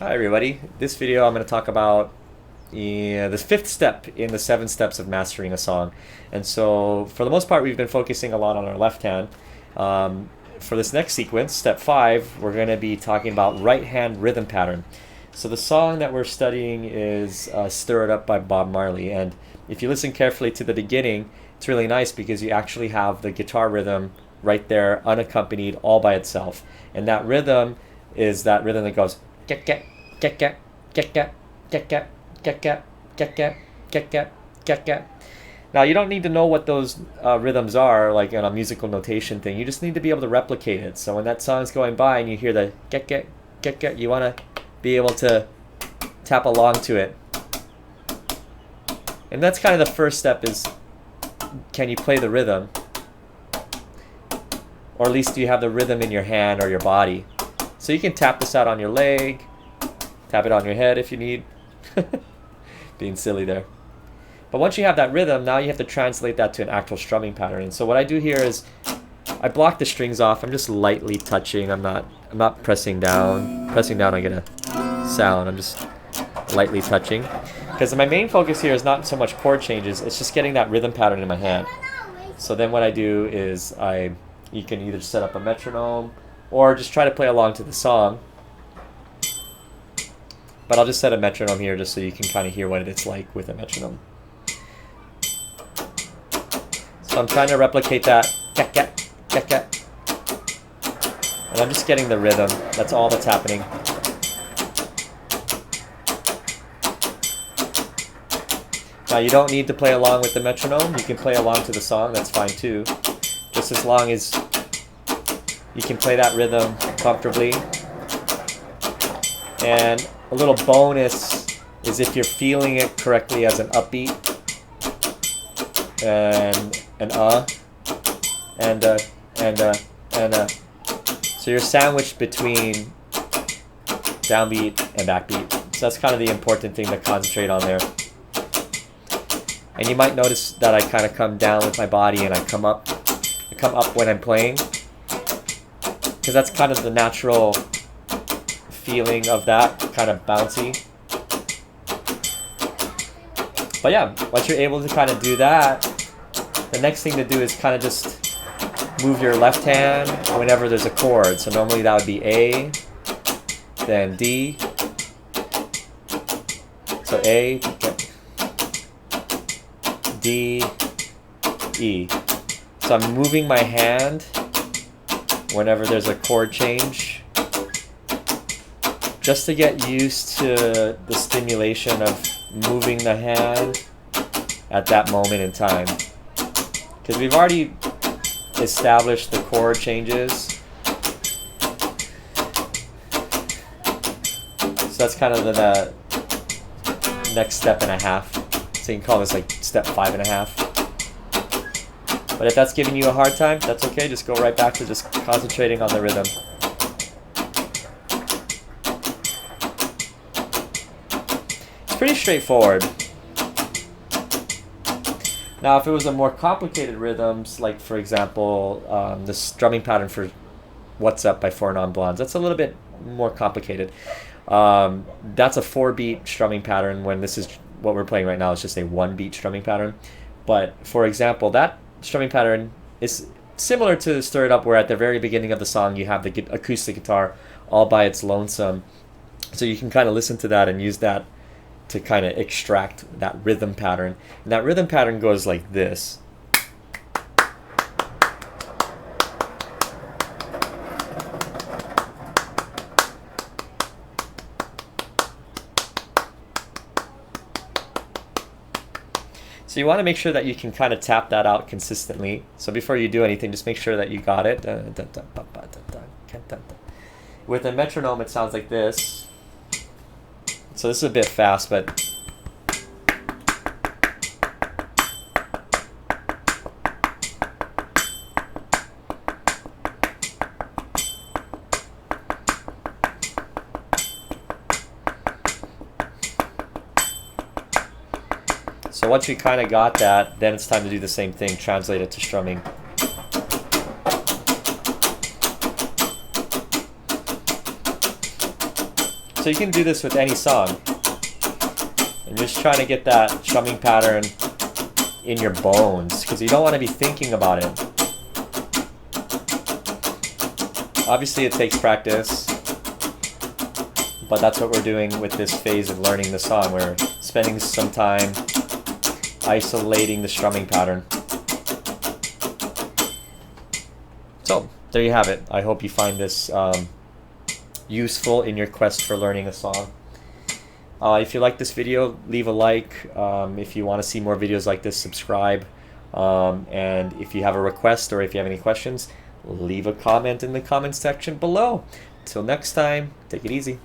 Hi everybody. This video I'm going to talk about the fifth step in the 7 steps of mastering a song. And so for the most part we've been focusing a lot on our left hand. For this next sequence, step 5, we're going to be talking about right hand rhythm pattern. So the song that we're studying is Stir It Up by Bob Marley, and if you listen carefully to the beginning, it's really nice because you actually have the guitar rhythm right there unaccompanied all by itself. And that rhythm is that rhythm that goes get get get get get get get get get get get get get get get get. Now you don't need to know what those rhythms are, like in a musical notation thing. You just need to be able to replicate it. So when that song's going by and you hear the get get get get, you want to be able to tap along to it. And that's kind of the first step, is can you play the rhythm? Or at least do you have the rhythm in your hand or your body? So you can tap this out on your leg, tap it on your head if you need. Being silly there. But once you have that rhythm, now you have to translate that to an actual strumming pattern. And so what I do here is I block the strings off. I'm just lightly touching. I'm not pressing down. Pressing down I get a sound. I'm just lightly touching. Because my main focus here is not so much chord changes, it's just getting that rhythm pattern in my hand. So then what I do is you can either set up a metronome or just try to play along to the song. But I'll just set a metronome here just so you can kind of hear what it's like with a metronome. So I'm trying to replicate that get get get get. And I'm just getting the rhythm. That's all that's happening. Now you don't need to play along with the metronome. You can play along to the song. That's fine too. Just as long as you can play that rhythm comfortably. And a little bonus is if you're feeling it correctly as an upbeat and an so you're sandwiched between downbeat and backbeat. So that's kind of the important thing to concentrate on there. And you might notice that I kind of come down with my body and I come up when I'm playing, because that's kind of the natural feeling of that, kind of bouncy. But yeah, once you're able to kind of do that, the next thing to do is kind of just move your left hand whenever there's a chord. So normally that would be A, then D, so A, D, E. So I'm moving my hand whenever there's a chord change, just to get used to the stimulation of moving the hand at that moment in time. Because we've already established the chord changes. So that's kind of the next step and a half. So you can call this like step 5.5. But if that's giving you a hard time, that's okay. Just go right back to just concentrating on the rhythm. It's pretty straightforward. Now, if it was a more complicated rhythms, like for example, the strumming pattern for What's Up by Four Non Blondes, that's a little bit more complicated. That's a 4-beat strumming pattern, when this is what we're playing right now is just a 1-beat strumming pattern. But for example, that strumming pattern is similar to Stir It Up, where at the very beginning of the song you have the acoustic guitar all by its lonesome. So you can kind of listen to that and use that to kind of extract that rhythm pattern. And that rhythm pattern goes like this. So you want to make sure that you can kind of tap that out consistently. So before you do anything, just make sure that you got it. With a metronome, it sounds like this. So this is a bit fast, but so once you kind of got that, then it's time to do the same thing, translate it to strumming. So you can do this with any song. And just trying to get that strumming pattern in your bones, because you don't want to be thinking about it. Obviously it takes practice, but that's what we're doing with this phase of learning the song. We're spending some time isolating the strumming pattern. So there you have it. I hope you find this useful in your quest for learning a song. If you like this video, leave a like. If you want to see more videos like this, subscribe. And if you have a request or if you have any questions, leave a comment in the comment section below. Till next time, take it easy.